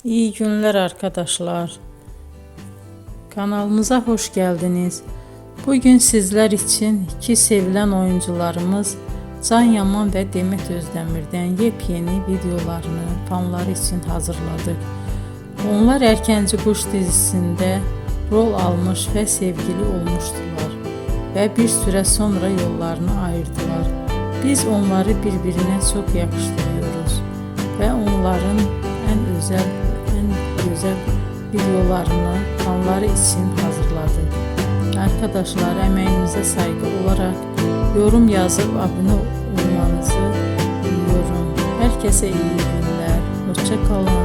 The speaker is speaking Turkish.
İyi günler arkadaşlar. Kanalımıza hoş geldiniz. Bugün sizler için iki sevilen oyuncularımız Can Yaman ve Demet Özdemir'den yepyeni videolarını fanları için hazırladık. Onlar Erkenci Kuş dizisinde rol almış ve sevgili olmuştular ve bir süre sonra yollarını ayırdılar. Biz onları birbirine çok yakıştırıyoruz ve onların en güzel videolarını fanları için hazırladık. Arkadaşlar, emeğinize saygı olarak yorum yazıp abone olmanızı diliyorum. Herkese iyi günler. Hoşça kalın.